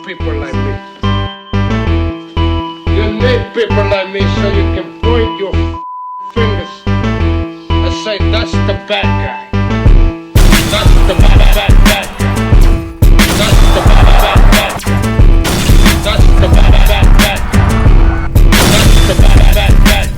people like me. You need people like me so you can point your fingers and say, that's the bad guy. That's the bad guy. That's the bad guy. That's the bad guy. That's the bad guy.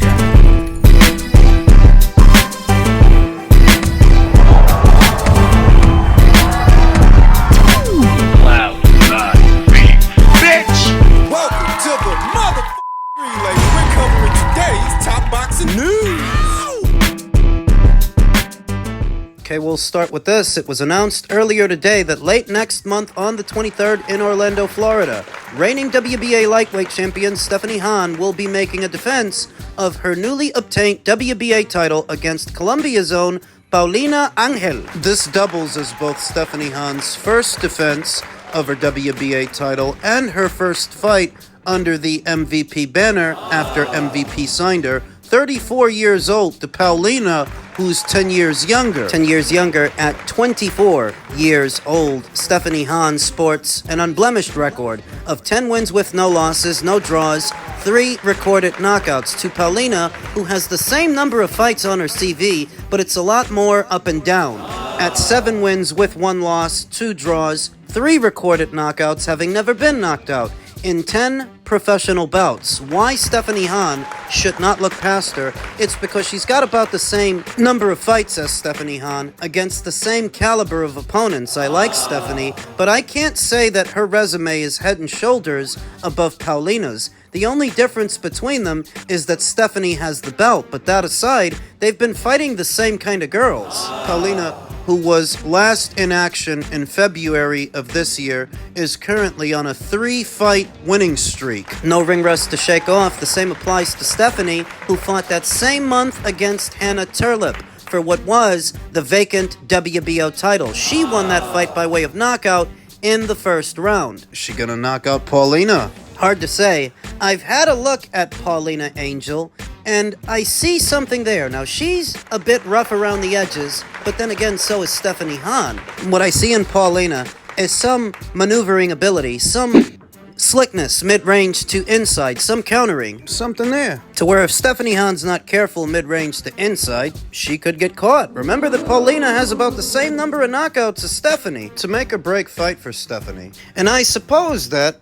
Okay, we'll start with this. It was announced earlier today that late next month on the 23rd in Orlando, Florida, reigning WBA lightweight champion Stephanie Hahn will be making a defense of her newly obtained WBA title against Colombia's own Paulina Angel. This doubles as both Stephanie Hahn's first defense of her WBA title and her first fight under the MVP banner after MVP signed her. 34 years old to Paulina, who's 10 years younger. 10 years younger at 24 years old. Stephanie Hahn sports an unblemished record of 10 wins with no losses, no draws, 3 recorded knockouts to Paulina, who has the same number of fights on her CV, but it's a lot more up and down. At 7 wins with 1 loss, 2 draws, 3 recorded knockouts, having never been knocked out in 10 professional bouts. Why Stephanie Hahn should not look past her? It's because she's got about the same number of fights as Stephanie Hahn against the same caliber of opponents. I like Stephanie, but I can't say that her resume is head and shoulders above Paulina's. The only difference between them is that Stephanie has the belt, but that aside, they've been fighting the same kind of girls. Paulina, who was last in action in February of this year, is currently on a 3-fight winning streak. No ring rust to shake off. The same applies to Stephanie, who fought that same month against Hannah Turlip for what was the vacant WBO title. She won that fight by way of knockout in the first round. Is she gonna knock out Paulina? Hard to say. I've had a look at Paulina Angel, and I see something there. Now, she's a bit rough around the edges, but then again, so is Stephanie Hahn. What I see in Paulina is some maneuvering ability, some slickness mid-range to inside, some countering, something there. To where if Stephanie Hahn's not careful mid-range to inside, she could get caught. Remember that Paulina has about the same number of knockouts as Stephanie. To make or break fight for Stephanie. And I suppose that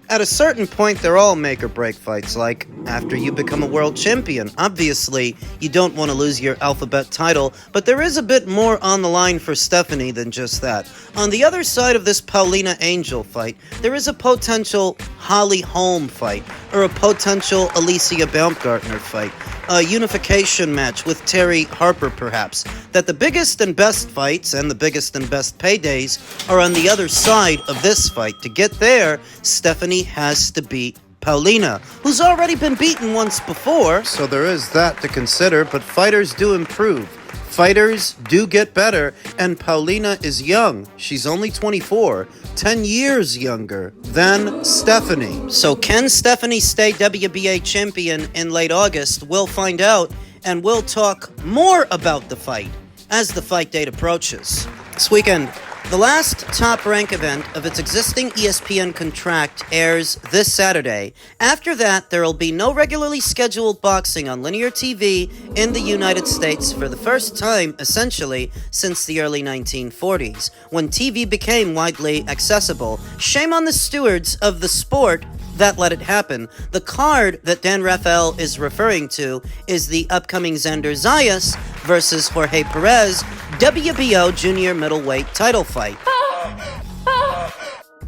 at a certain point, they're all make-or-break fights, like after you become a world champion. Obviously, you don't want to lose your alphabet title, but there is a bit more on the line for Stephanie than just that. On the other side of this Paulina Angel fight, there is a potential Holly Holm fight, or a potential Alicia Baumgartner fight, a unification match with Terry Harper, perhaps. That the biggest and best fights and the biggest and best paydays are on the other side of this fight. To get there, Stephanie has to beat Paulina, who's already been beaten once before. So there is that to consider, but fighters do improve. Fighters do get better, and Paulina is young. She's only 24, 10 years younger than Stephanie. So can Stephanie stay WBA champion in late August? We'll find out, and we'll talk more about the fight as the fight date approaches. This weekend, the last Top Rank event of its existing ESPN contract airs this Saturday. After that, there will be no regularly scheduled boxing on linear TV in the United States for the first time, essentially, since the early 1940s, when TV became widely accessible. Shame on the stewards of the sport that let it happen. The card that Dan Rafael is referring to is the upcoming Xander Zayas versus Jorge Perez WBO junior middleweight title fight.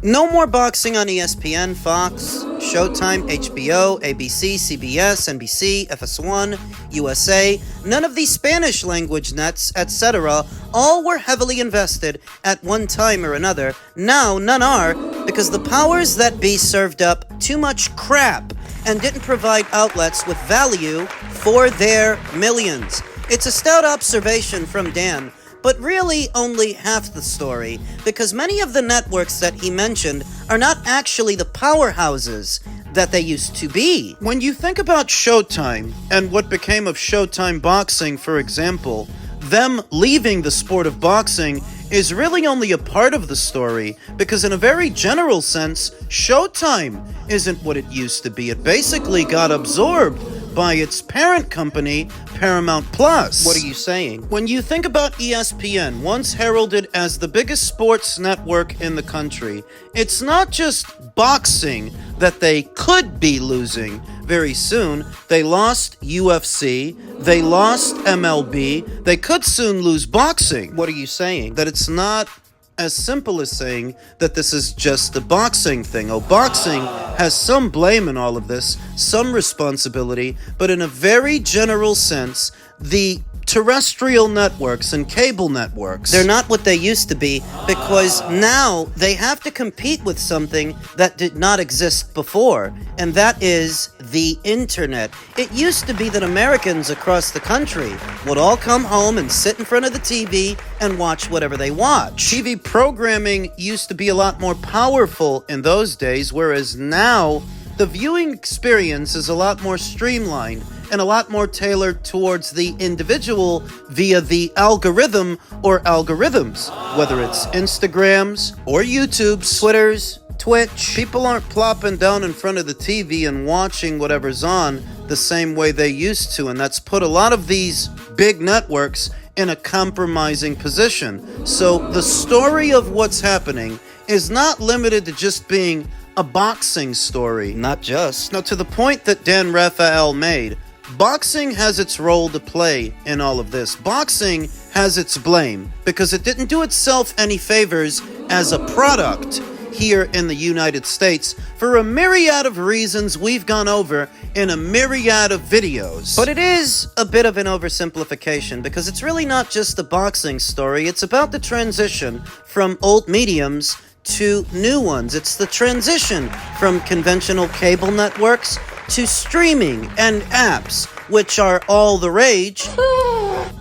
No more boxing on ESPN, Fox, Showtime, HBO, ABC, CBS, NBC, FS1, USA. None of these Spanish language nets, etc. all were heavily invested at one time or another. Now, none are, because the powers that be served up too much crap and didn't provide outlets with value for their millions. It's a stout observation from Dan, but really only half the story, because many of the networks that he mentioned are not actually the powerhouses that they used to be. When you think about Showtime and what became of Showtime Boxing, for example, them leaving the sport of boxing is really only a part of the story, because in a very general sense, Showtime isn't what it used to be. It basically got absorbed by its parent company, Paramount Plus. What are you saying? When you think about ESPN, once heralded as the biggest sports network in the country, it's not just boxing that they could be losing very soon. They lost UFC, they lost MLB, they could soon lose boxing. What are you saying? That it's not as simple as saying that this is just a boxing thing. Oh, boxing has some blame in all of this, some responsibility, but in a very general sense, the terrestrial networks and cable networks, they're not what they used to be, because now they have to compete with something that did not exist before, and that is the internet. It used to be that Americans across the country would all come home and sit in front of the TV and watch whatever they watch. TV programming used to be a lot more powerful in those days, whereas now the viewing experience is a lot more streamlined and a lot more tailored towards the individual via the algorithm or algorithms, whether it's Instagrams or YouTubes, Twitters, Twitch. People aren't plopping down in front of the TV and watching whatever's on the same way they used to, and that's put a lot of these big networks in a compromising position. So the story of what's happening is not limited to just being a boxing story. Not just. Now, to the point that Dan Raphael made, boxing has its role to play in all of this. Boxing has its blame because it didn't do itself any favors as a product here in the United States for a myriad of reasons we've gone over in a myriad of videos. But it is a bit of an oversimplification because it's really not just a boxing story. It's about the transition from old mediums to new ones. It's the transition from conventional cable networks to streaming and apps, which are all the rage,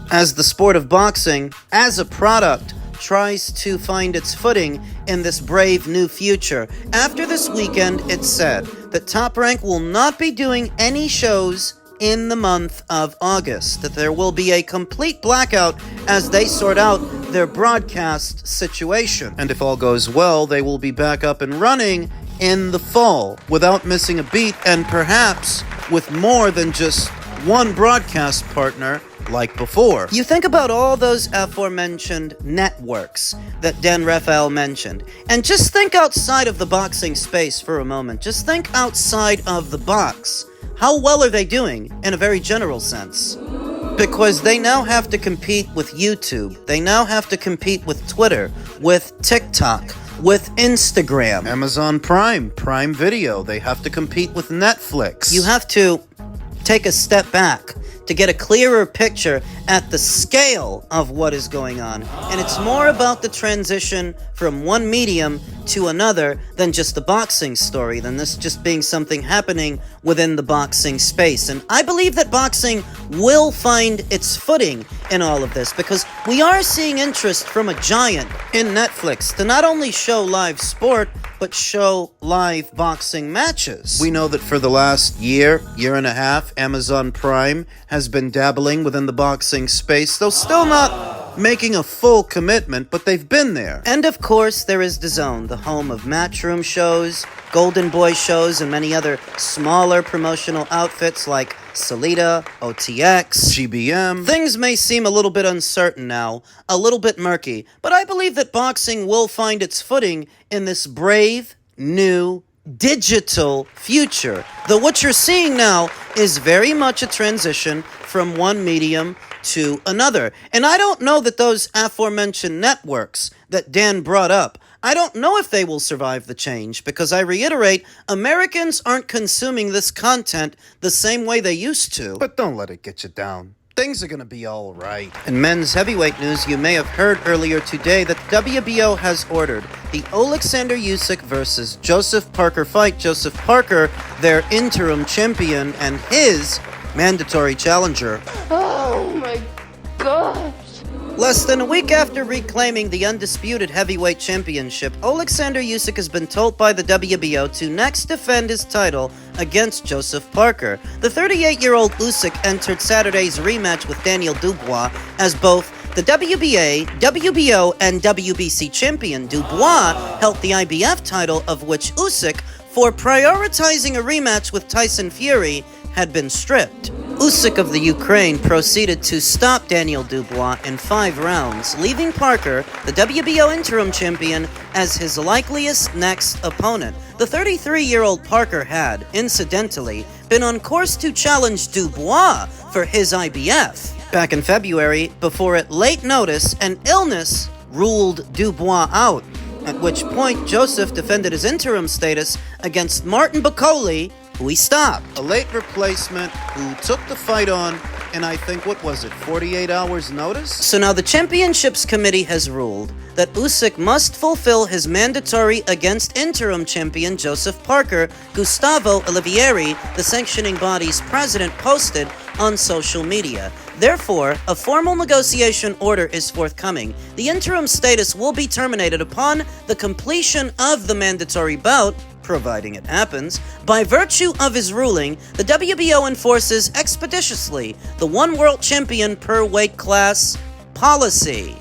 as the sport of boxing, as a product, tries to find its footing in this brave new future. After this weekend, it's said that Top Rank will not be doing any shows in the month of August, that there will be a complete blackout as they sort out their broadcast situation. And if all goes well, they will be back up and running in the fall without missing a beat, and perhaps with more than just one broadcast partner like before. You think about all those aforementioned networks that Dan Raphael mentioned, and just think outside of the boxing space for a moment. Just think outside of the box. How well are they doing in a very general sense? Because they now have to compete with YouTube. They now have to compete with Twitter, with TikTok, with Instagram, Amazon Prime, Prime Video. They have to compete with Netflix. You have to take a step back to get a clearer picture at the scale of what is going on. And it's more about the transition from one medium to another than just the boxing story, than this just being something happening within the boxing space. And I believe that boxing will find its footing in all of this, because we are seeing interest from a giant in Netflix to not only show live sport, but show live boxing matches. We know that for the last year and a half, Amazon Prime has been dabbling within the boxing space, though still not making a full commitment, but they've been there. And of course, there is DAZN, the home of Matchroom shows, Golden Boy shows, and many other smaller promotional outfits like Salida, OTX, GBM. Things may seem a little bit uncertain now, a little bit murky, but I believe that boxing will find its footing in this brave, new, digital future. Though what you're seeing now is very much a transition from one medium to another. And I don't know that those aforementioned networks that Dan brought up, I don't know if they will survive the change, because I reiterate, Americans aren't consuming this content the same way they used to. But don't let it get you down. Things are going to be all right. In men's heavyweight news, you may have heard earlier today that the WBO has ordered the Alexander Usyk versus Joseph Parker fight. Joseph Parker, their interim champion, and his mandatory challenger. Oh my gosh. Less than a week after reclaiming the undisputed heavyweight championship, Alexander Usyk has been told by the WBO to next defend his title against Joseph Parker. The 38-year-old Usyk entered Saturday's rematch with Daniel Dubois as both The WBA, WBO, and WBC champion Dubois held the IBF title, of which Usyk, for prioritizing a rematch with Tyson Fury, had been stripped. Usyk of the Ukraine proceeded to stop Daniel Dubois in 5 rounds, leaving Parker, the WBO interim champion, as his likeliest next opponent. The 33-year-old Parker had, incidentally, been on course to challenge Dubois for his IBF back in February, before at late notice an illness ruled Dubois out, at which point Joseph defended his interim status against Martin Bakole, who he stopped. A late replacement who took the fight on in, I think, 48 hours notice? So now the Championships Committee has ruled that Usyk must fulfill his mandatory against interim champion Joseph Parker. Gustavo Olivieri, the sanctioning body's president, posted on social media. Therefore, a formal negotiation order is forthcoming. The interim status will be terminated upon the completion of the mandatory bout, providing it happens. By virtue of his ruling, the WBO enforces expeditiously the one world champion per weight class policy.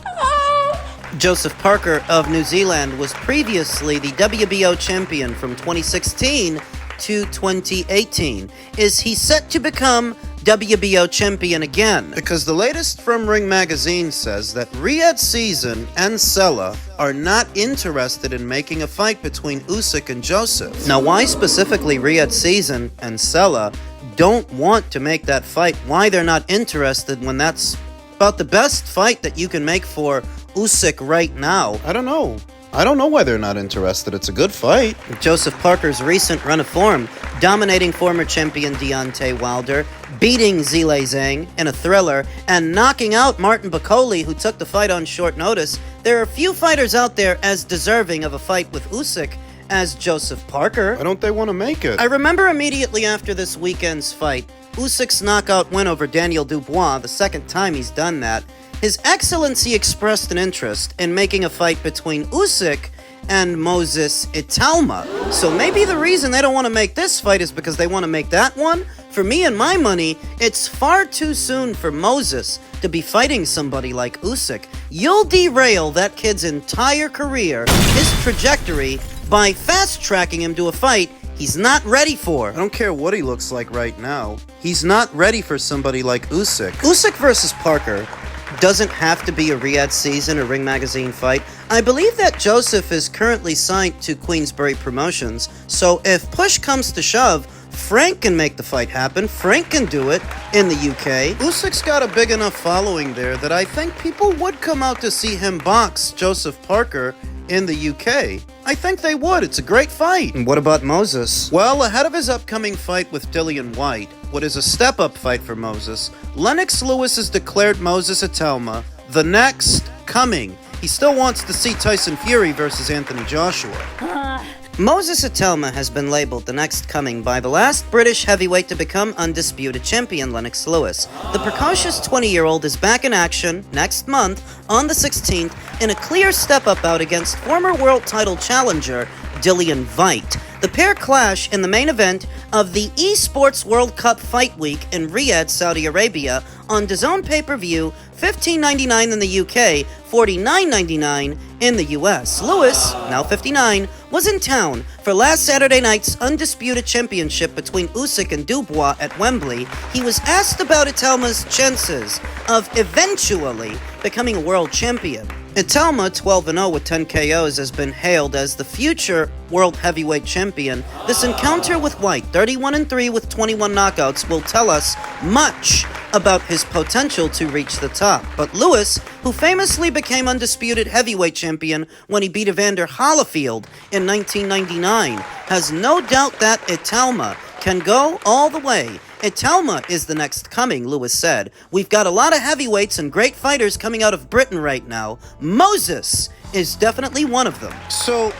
Joseph Parker of New Zealand was previously the WBO champion from 2016 to 2018. Is he set to become WBO champion again? Because the latest from Ring Magazine says that Riyad Season and Sella are not interested in making a fight between Usyk and Joseph. Now, why specifically Riyad Season and Sella don't want to make that fight? Why they're not interested when that's about the best fight that you can make for Usyk right now? I don't know. I don't know why they're not interested. It's a good fight. Joseph Parker's recent run of form, dominating former champion Deontay Wilder, beating Zhilei Zhang in a thriller, and knocking out Martin Bakole, who took the fight on short notice. There are few fighters out there as deserving of a fight with Usyk as Joseph Parker. Why don't they want to make it? I remember immediately after this weekend's fight, Usyk's knockout win over Daniel Dubois, the second time he's done that. His Excellency expressed an interest in making a fight between Usyk and Moses Itauma. So maybe the reason they don't want to make this fight is because they want to make that one? For me and my money, it's far too soon for Moses to be fighting somebody like Usyk. You'll derail that kid's entire career, his trajectory, by fast-tracking him to a fight he's not ready for. I don't care what he looks like right now. He's not ready for somebody like Usyk. Usyk versus Parker doesn't have to be a Riyad Season or Ring Magazine fight. I believe that Joseph is currently signed to Queensberry Promotions, so if push comes to shove, Frank can make the fight happen. Frank can do it in the UK. Usyk's got a big enough following there that I think people would come out to see him box Joseph Parker in the UK. I think they would. It's a great fight. And what about Moses? Well, ahead of his upcoming fight with Dillian White, what is a step-up fight for Moses, Lennox Lewis has declared Moses Itauma the next coming. He still wants to see Tyson Fury versus Anthony Joshua. Moses Itauma has been labeled the next coming by the last British heavyweight to become undisputed champion, Lennox Lewis. The precocious 20-year-old is back in action next month on the 16th in a clear step-up bout against former world title challenger Dillian White. The pair clash in the main event of the Esports World Cup Fight Week in Riyadh, Saudi Arabia on DAZN pay-per-view, $15.99 in the UK, $49.99 in the US. Lewis, now 59, was in town for last Saturday night's undisputed championship between Usyk and Dubois at Wembley. He was asked about Itauma's chances of eventually becoming a world champion. Itauma, 12-0 with 10 KOs, has been hailed as the future world heavyweight champion. This encounter with White, 31-3 with 21 knockouts, will tell us much about his potential to reach the top. But Lewis, who famously became undisputed heavyweight champion when he beat Evander Holyfield in 1999, has no doubt that Itauma can go all the way. Itauma is the next coming, Lewis said. We've got a lot of heavyweights and great fighters coming out of Britain right now. Moses is definitely one of them. So,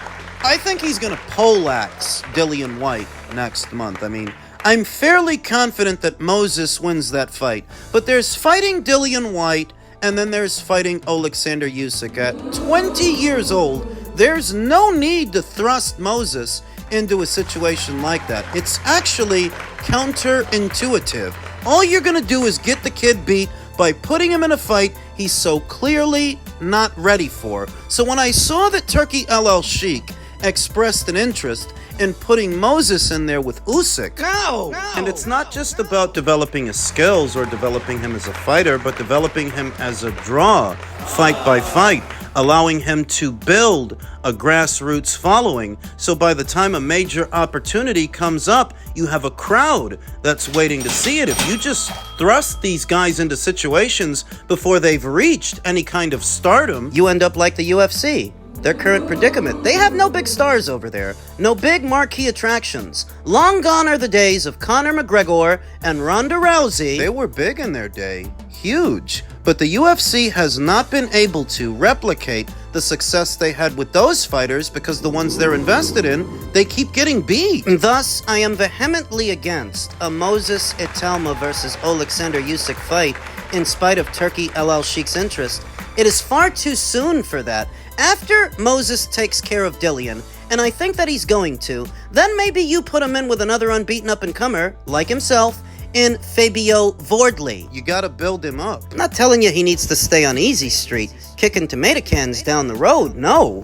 I think he's going to poleaxe Dillian White next month. I mean, I'm fairly confident that Moses wins that fight. But there's fighting Dillian White, and then there's fighting Alexander Usyk. At 20 years old, there's no need to thrust Moses into a situation like that. It's actually counterintuitive. All you're going to do is get the kid beat by putting him in a fight he's so clearly not ready for. So when I saw that Turkey El Sheikh expressed an interest in putting Moses in there with Usyk. No! And it's not just about developing his skills or developing him as a fighter, but developing him as a draw, fight by fight, allowing him to build a grassroots following. So by the time a major opportunity comes up, you have a crowd that's waiting to see it. If you just thrust these guys into situations before they've reached any kind of stardom, You end up like the UFC. Their current predicament. They have no big stars over there. No big marquee attractions. Long gone are the days of Conor McGregor and Ronda Rousey. they were big in their day, huge. But the UFC has not been able to replicate the success they had with those fighters because the ones they're invested in, they keep getting beat. Thus, I am vehemently against a Moses Itauma versus Alexander Usyk fight in spite of Turkey El Sheikh's interest. It is far too soon for that. After Moses takes care of Dillian, and I think that he's going to, then maybe you put him in with another unbeaten up-and-comer, like himself, in Fabio Vordley. You gotta build him up. I'm not telling you he needs to stay on easy street, kicking tomato cans down the road, no.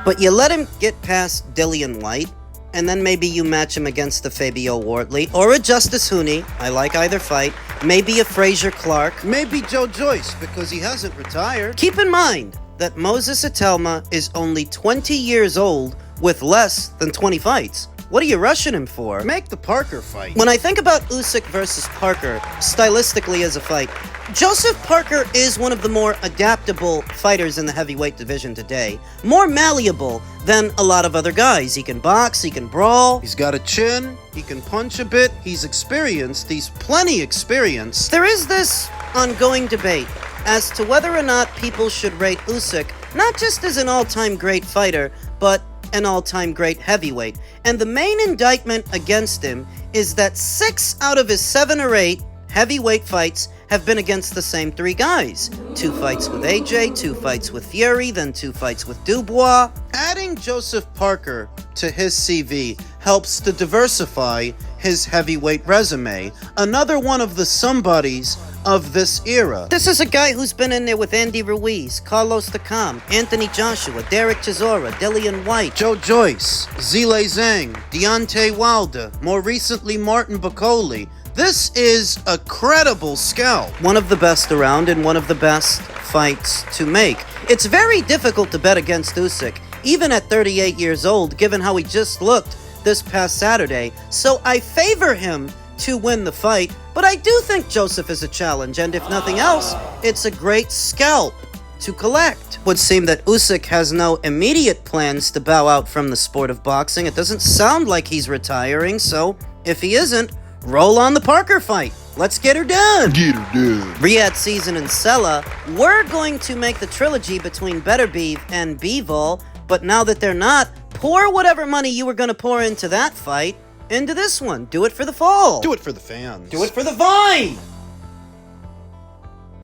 But you let him get past Dillian White, and then maybe you match him against the Fabio Wardley, or a Justice Hooney, I like either fight, maybe a Fraser Clark. Maybe Joe Joyce, because he hasn't retired. Keep in mind that Moses Itauma is only 20 years old with less than 20 fights. What are you rushing him for? Make the Parker fight. When I think about Usyk versus Parker, stylistically as a fight, Joseph Parker is one of the more adaptable fighters in the heavyweight division today. More malleable than a lot of other guys. He can box, he can brawl. He's got a chin, he can punch a bit, he's experienced, he's plenty experienced. There is this ongoing debate as to whether or not people should rate Usyk not just as an all-time great fighter, but an all-time great heavyweight. And the main indictment against him is that 6 out of his 7 or 8 heavyweight fights have been against the same 3 guys. 2 fights with AJ, 2 fights with Fury, then 2 fights with Dubois. Adding Joseph Parker to his CV helps to diversify his heavyweight resume. Another one of the somebodies of this era. This is a guy who's been in there with Andy Ruiz, Carlos Takam, Anthony Joshua, Derek Chisora, Dillian White, Joe Joyce, Zile Zhang, Deontay Wilder, more recently Martin Bacoli. This is a credible scalp. one of the best around and one of the best fights to make. It's very difficult to bet against Usyk, even at 38 years old, given how he just looked this past Saturday. So I favor him to win the fight, but I do think Joseph is a challenge, and if nothing else, it's a great scalp to collect. Would seem that Usyk has no immediate plans to bow out from the sport of boxing. It doesn't sound like he's retiring, so if he isn't, roll on the Parker fight. Let's get her done. Get her done. Riyadh Season and Sella were going to make the trilogy between Beterbiev and Bivol, but now that they're not, pour whatever money you were going to pour into that fight into this one. Do it for the fall. Do it for the fans. Do it for the Vine.